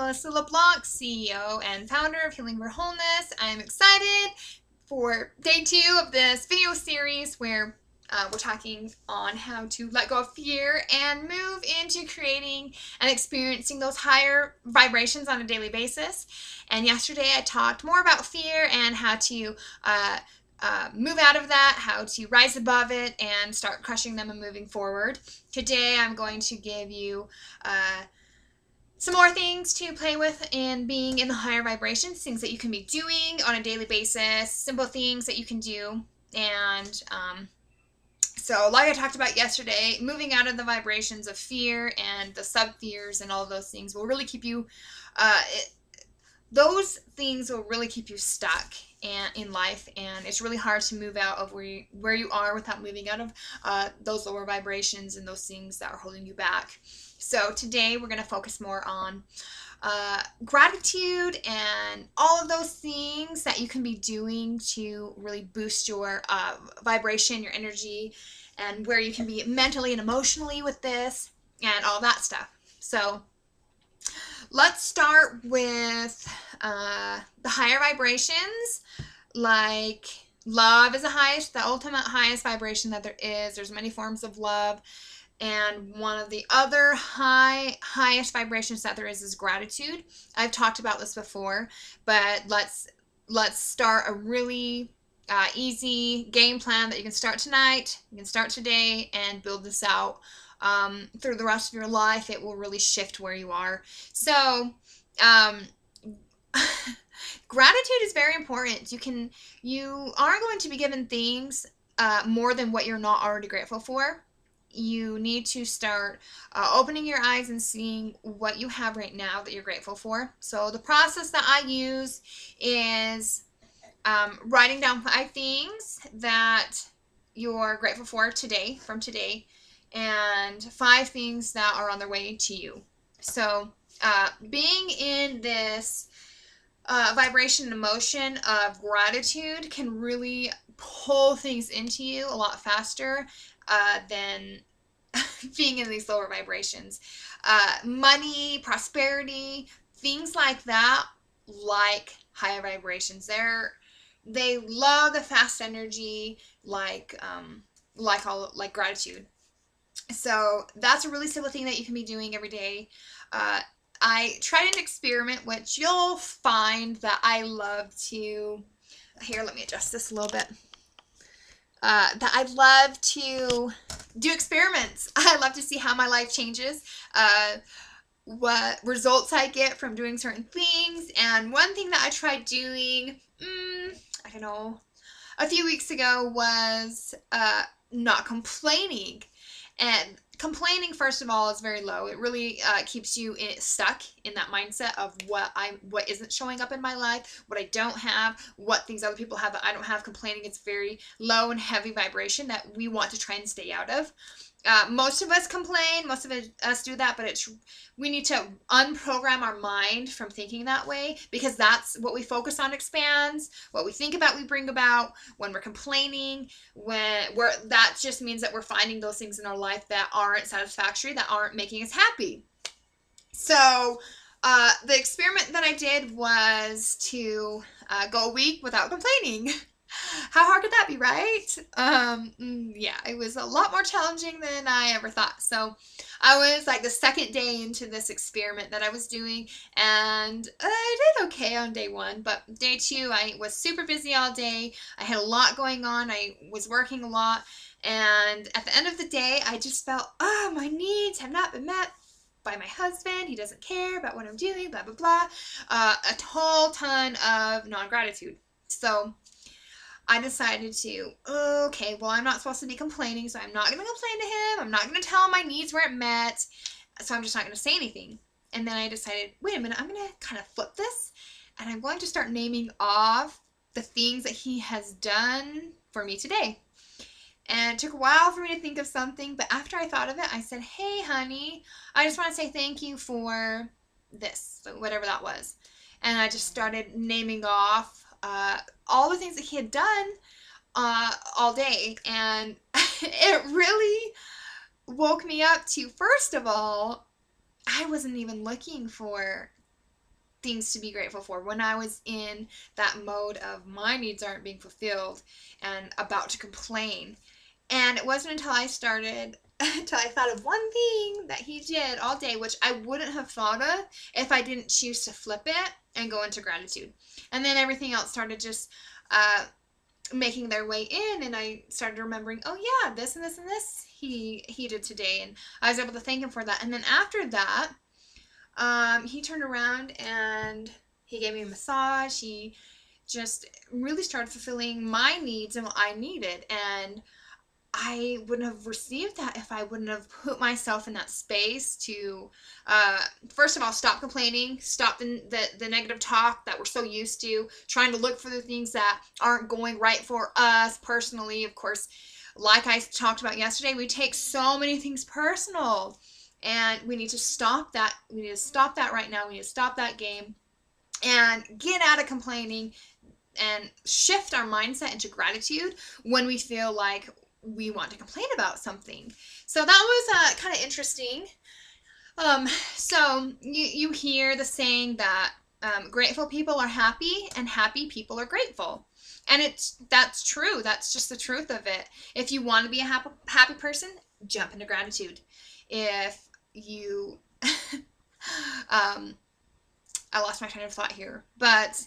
Alyssa LeBlanc, CEO and founder of Healing for Wholeness. I am excited for day 2 of this video series where we're talking on how to let go of fear and move into creating and experiencing those higher vibrations on a daily basis. And yesterday I talked more about fear and how to move out of that, how to rise above it and start crushing them and moving forward. Today I'm going to give you some more things to play with in being in the higher vibrations, things that you can be doing on a daily basis, simple things that you can do. And so like I talked about yesterday, moving out of the vibrations of fear and the sub-fears and all of those things will really keep you, those things will really keep you stuck in life, and it's really hard to move out of where you are without moving out of those lower vibrations and those things that are holding you back. So today we're going to focus more on gratitude and all of those things that you can be doing to really boost your vibration, your energy, and where you can be mentally and emotionally with this and all that stuff. So let's start with the higher vibrations. Like love is the ultimate highest vibration that there is. There's many forms of love. And one of the other highest vibrations that there is gratitude. I've talked about this before, but let's start a really easy game plan that you can start tonight, you can start today, and build this out through the rest of your life. It will really shift where you are. So gratitude is very important. You are going to be given things more than what you're not already grateful for. You need to start opening your eyes and seeing what you have right now that you're grateful for. So the process that I use is writing down 5 things that you're grateful for today, from today, and 5 things that are on their way to you. So being in this vibration and emotion of gratitude can really pull things into you a lot faster than being in these lower vibrations. Money, prosperity, things like that, like higher vibrations. They love the fast energy, like gratitude. So that's a really simple thing that you can be doing every day. I tried an experiment, which you'll find that I love to. Here, let me adjust this a little bit. That I love to do experiments. I love to see how my life changes, what results I get from doing certain things. And one thing that I tried doing, I don't know, a few weeks ago was not complaining. And complaining, first of all, is very low. It really keeps you stuck in that mindset of what isn't showing up in my life, what I don't have, what things other people have that I don't have. Complaining, it's very low and heavy vibration that we want to try and stay out of. Most of us complain, most of us do that, but we need to unprogram our mind from thinking that way, because that's what we focus on expands. What we think about, we bring about. When we're complaining, that just means that we're finding those things in our life that aren't satisfactory, that aren't making us happy. So the experiment that I did was to go a week without complaining. How hard could that be, right? Yeah, it was a lot more challenging than I ever thought. So I was like the second day into this experiment that I was doing, and I did okay on day 1, but day 2 I was super busy all day. I had a lot going on. I was working a lot, and at the end of the day I just felt, oh, my needs have not been met by my husband. He doesn't care about what I'm doing, blah blah blah. A whole ton of non-gratitude. So I decided to, okay, well, I'm not supposed to be complaining, so I'm not going to complain to him. I'm not going to tell him my needs weren't met, so I'm just not going to say anything. And then I decided, wait a minute, I'm going to kind of flip this, and I'm going to start naming off the things that he has done for me today. And it took a while for me to think of something, but after I thought of it, I said, hey, honey, I just want to say thank you for this, so whatever that was. And I just started naming off all the things that he had done all day, and it really woke me up to, first of all, I wasn't even looking for things to be grateful for, when I was in that mode of my needs aren't being fulfilled and about to complain. And it wasn't until I started, until I thought of one thing that he did all day, which I wouldn't have thought of if I didn't choose to flip it and go into gratitude. And then everything else started just making their way in, and I started remembering, oh yeah, this and this and this he did today, and I was able to thank him for that. And then after that, he turned around and he gave me a massage. He just really started fulfilling my needs and what I needed, and I wouldn't have received that if I wouldn't have put myself in that space to, first of all, stop complaining, stop the negative talk that we're so used to, trying to look for the things that aren't going right for us personally. Of course, like I talked about yesterday, we take so many things personal, and we need to stop that. We need to stop that right now. We need to stop that game and get out of complaining and shift our mindset into gratitude when we feel like we want to complain about something. So that was kind of interesting. So you hear the saying that grateful people are happy and happy people are grateful. And that's true. That's just the truth of it. If you want to be a happy person, jump into gratitude. If you I lost my train of thought here, but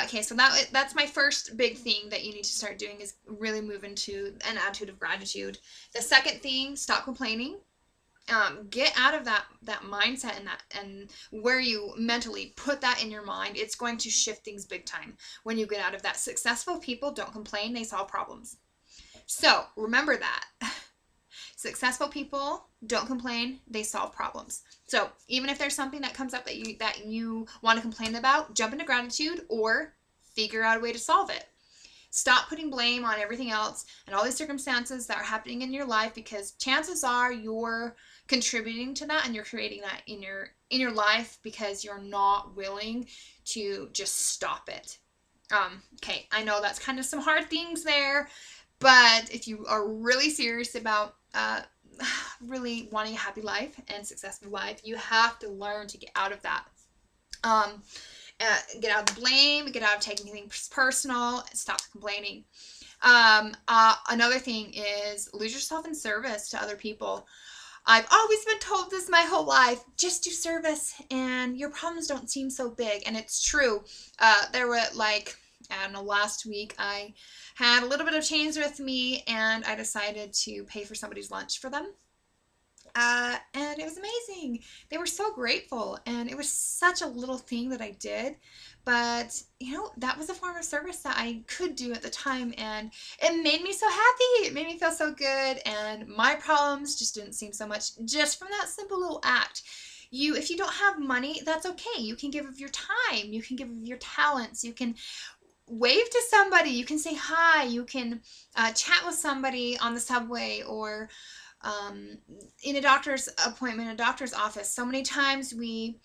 okay, so that's my first big thing that you need to start doing, is really move into an attitude of gratitude. The second thing, stop complaining. Get out of that mindset and where you mentally put that in your mind. It's going to shift things big time when you get out of that. Successful people don't complain, they solve problems. So remember that. Successful people don't complain, they solve problems. So even if there's something that comes up that you want to complain about, jump into gratitude or figure out a way to solve it. Stop putting blame on everything else and all these circumstances that are happening in your life, because chances are you're contributing to that and you're creating that in your life because you're not willing to just stop it. Okay, I know that's kind of some hard things there, but if you are really serious about really wanting a happy life and successful life, you have to learn to get out of that. Get out of the blame, get out of taking things personal, and stop complaining. Another thing is lose yourself in service to other people. I've always been told this my whole life, just do service and your problems don't seem so big. And it's true. There were like, I don't know, last week I had a little bit of change with me and I decided to pay for somebody's lunch for them. And it was amazing. They were so grateful, and it was such a little thing that I did, but that was a form of service that I could do at the time, and it made me so happy. It made me feel so good, and my problems just didn't seem so much just from that simple little act. If you don't have money, that's okay. You can give of your time. You can give of your talents. You can wave to somebody. You can say hi. You can chat with somebody on the subway or in a doctor's appointment, a doctor's office. So many times we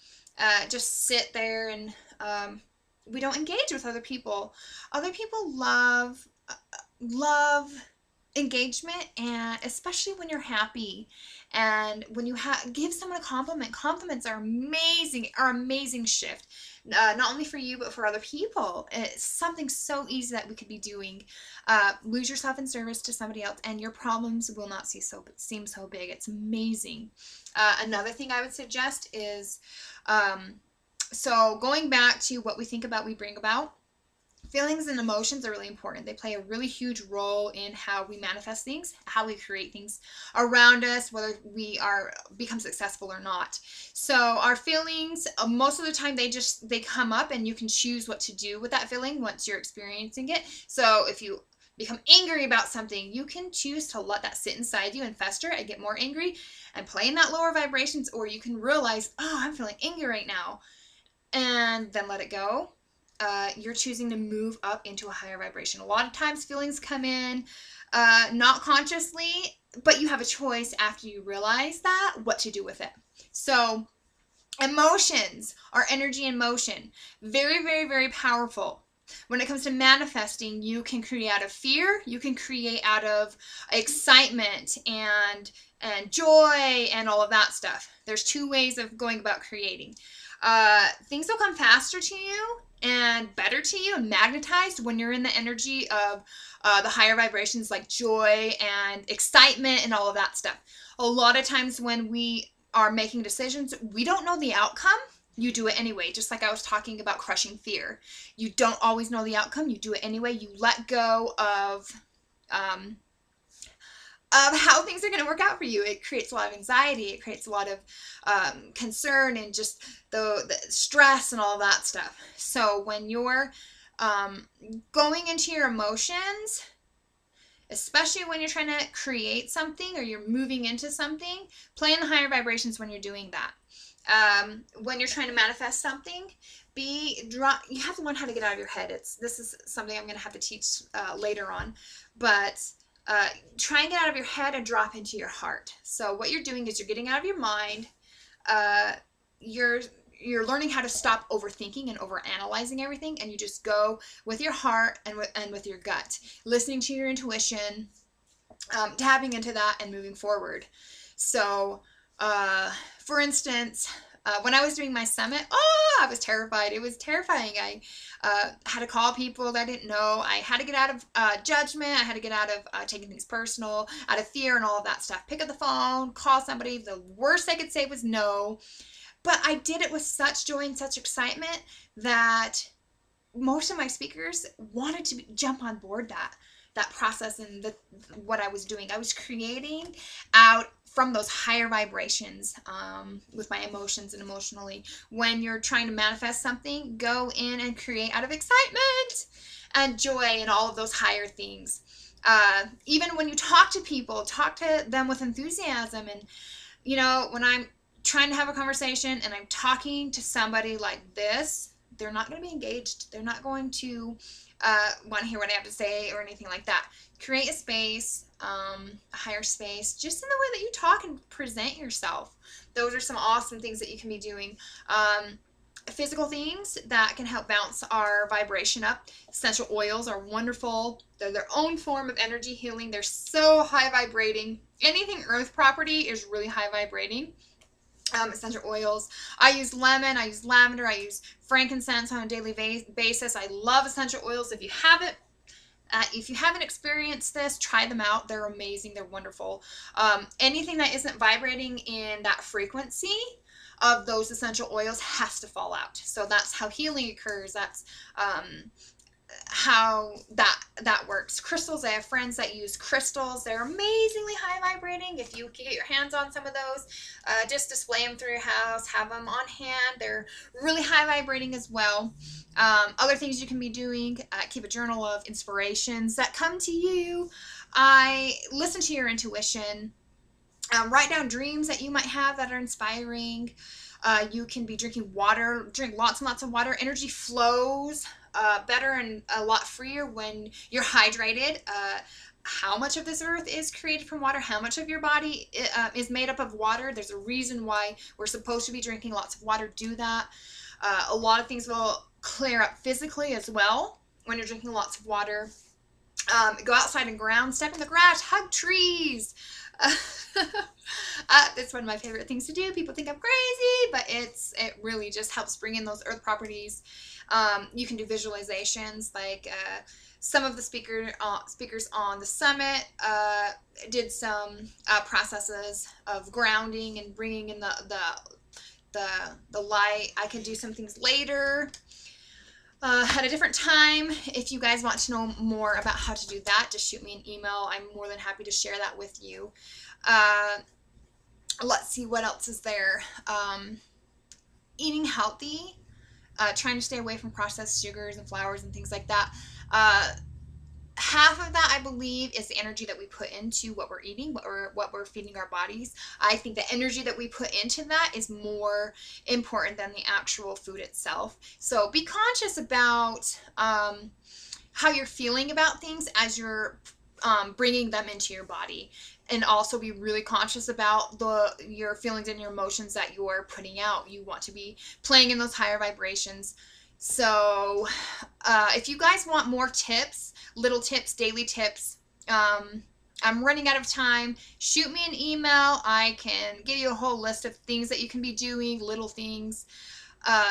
just sit there and we don't engage with other people. Other people love engagement, and especially when you're happy and when you give someone a compliment. Compliments are amazing shift, not only for you but for other people. It's something so easy that we could be doing. Lose yourself in service to somebody else and your problems will not seem so big. It's amazing. Another thing I would suggest is so going back to what we think about, we bring about. Feelings and emotions are really important. They play a really huge role in how we manifest things, how we create things around us, whether we become successful or not. So our feelings, most of the time, they come up, and you can choose what to do with that feeling once you're experiencing it. So if you become angry about something, you can choose to let that sit inside you and fester and get more angry and play in that lower vibrations, or you can realize, oh, I'm feeling angry right now, and then let it go. You're choosing to move up into a higher vibration. A lot of times feelings come in not consciously, but you have a choice after you realize that what to do with it. So emotions are energy in motion. Very, very, very powerful. When it comes to manifesting, you can create out of fear, you can create out of excitement and joy and all of that stuff. There's two ways of going about creating. Things will come faster to you and better to you and magnetized when you're in the energy of the higher vibrations like joy and excitement and all of that stuff. A lot of times when we are making decisions, we don't know the outcome. You do it anyway, just like I was talking about crushing fear. You don't always know the outcome. You do it anyway. You let go of how things are going to work out for you. It creates a lot of anxiety. It creates a lot of concern and just the stress and all that stuff. So when you're going into your emotions, especially when you're trying to create something or you're moving into something, play in the higher vibrations when you're doing that. When you're trying to manifest something, you have to learn how to get out of your head. This is something I'm going to have to teach later on, but try and get out of your head and drop into your heart. So what you're doing is you're getting out of your mind. You're learning how to stop overthinking and overanalyzing everything, and you just go with your heart and with your gut, listening to your intuition, tapping into that and moving forward. So, for instance, when I was doing my summit, I was terrified. It was terrifying. I had to call people that I didn't know. I had to get out of judgment. I had to get out of taking things personal, out of fear and all of that stuff. Pick up the phone, call somebody. The worst I could say was no. But I did it with such joy and such excitement that most of my speakers wanted to jump on board that process and what I was doing. I was creating out from those higher vibrations with my emotions and emotionally. When you're trying to manifest something, go in and create out of excitement and joy and all of those higher things. Even when you talk to people, talk to them with enthusiasm. And, when I'm trying to have a conversation and I'm talking to somebody like this, they're not going to be engaged. They're not going to want to hear what I have to say or anything like that. Create a space, a higher space, just in the way that you talk and present yourself. Those are some awesome things that you can be doing. Physical things that can help bounce our vibration up. Essential oils are wonderful. They're their own form of energy healing. They're so high vibrating. Anything earth property is really high vibrating. Essential oils. I use lemon, I use lavender, I use frankincense on a daily basis. I love essential oils. If you haven't experienced this, try them out. They're amazing. They're wonderful. Anything that isn't vibrating in that frequency of those essential oils has to fall out. So that's how healing occurs. That's how that works. Crystals, I have friends that use crystals. They're amazingly high vibrating. If you can get your hands on some of those, just display them through your house, have them on hand. They're really high vibrating as well. Other things you can be doing, keep a journal of inspirations that come to you. Listen to your intuition. Write down dreams that you might have that are inspiring. You can be drinking water. Drink lots and lots of water. Energy flows better and a lot freer when you're hydrated. How much of this earth is created from water? How much of your body is made up of water? There's a reason why we're supposed to be drinking lots of water. Do that. A lot of things will clear up physically as well when you're drinking lots of water. Go outside and ground, step in the grass, hug trees. It's one of my favorite things to do. People think I'm crazy, but it really just helps bring in those earth properties. You can do visualizations, like some of the speakers on the summit did some processes of grounding and bringing in the light. I can do some things later. At a different time. If you guys want to know more about how to do that, just shoot me an email. I'm more than happy to share that with you. Let's see what else is there. Eating healthy, trying to stay away from processed sugars and flours and things like that. Half of that, I believe, is the energy that we put into what we're eating, what we're feeding our bodies. I think the energy that we put into that is more important than the actual food itself. So be conscious about how you're feeling about things as you're bringing them into your body. And also be really conscious about your feelings and your emotions that you're putting out. You want to be playing in those higher vibrations. So if you guys want more tips, little tips, daily tips, I'm running out of time. Shoot me an email. I can give you a whole list of things that you can be doing, little things.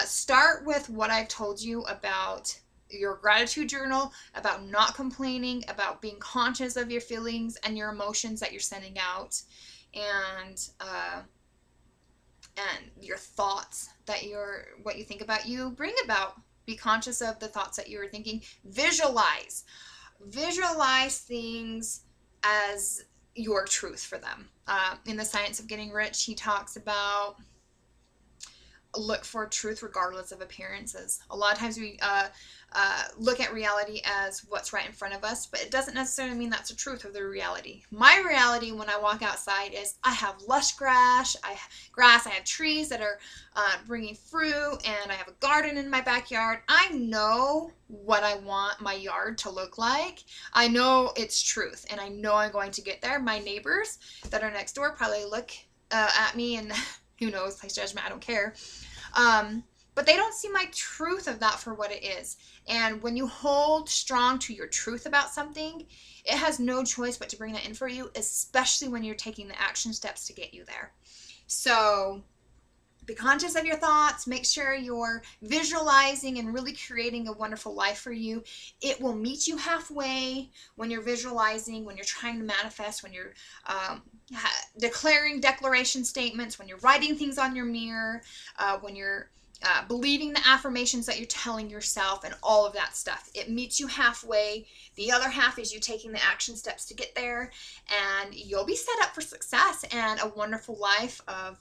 Start with what I've told you about your gratitude journal, about not complaining, about being conscious of your feelings and your emotions that you're sending out, and your thoughts that what you think about you bring about. Be conscious of the thoughts that you are thinking. Visualize things as your truth for them. In The Science of Getting Rich, he talks about look for truth regardless of appearances. A lot of times we look at reality as what's right in front of us, but it doesn't necessarily mean that's the truth of the reality. My reality when I walk outside is I have lush grass, I have trees that are bringing fruit, and I have a garden in my backyard. I know what I want my yard to look like. I know it's truth, and I know I'm going to get there. My neighbors that are next door probably look at me and who knows, place judgment, I don't care. But they don't see my truth of that for what it is. And when you hold strong to your truth about something, it has no choice but to bring that in for you, especially when you're taking the action steps to get you there. So be conscious of your thoughts. Make sure you're visualizing and really creating a wonderful life for you. It will meet you halfway when you're visualizing, when you're trying to manifest, when you're declaring declaration statements, when you're writing things on your mirror, when you're believing the affirmations that you're telling yourself, and all of that stuff. It meets you halfway. The other half is you taking the action steps to get there, and you'll be set up for success and a wonderful life of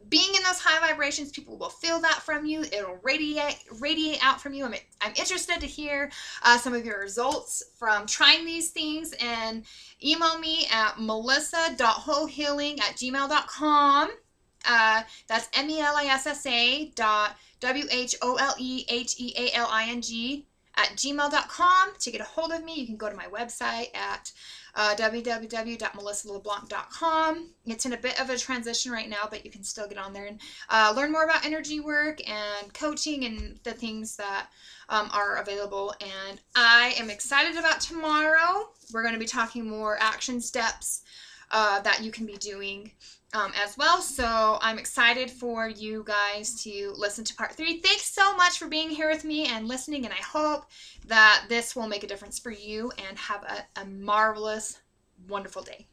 being in those high vibrations. People will feel that from you. It'll radiate out from you. I'm interested to hear some of your results from trying these things, and email me at melissa.wholehealing@gmail.com. That's melissa.wholehealing@gmail.com. To get a hold of me, you can go to my website at www.melissaleblanc.com. It's in a bit of a transition right now, but you can still get on there and learn more about energy work and coaching and the things that are available. And I am excited about tomorrow. We're going to be talking more action steps that you can be doing as well. So I'm excited for you guys to listen to part 3. Thanks so much for being here with me and listening, and I hope that this will make a difference for you, and have a marvelous, wonderful day.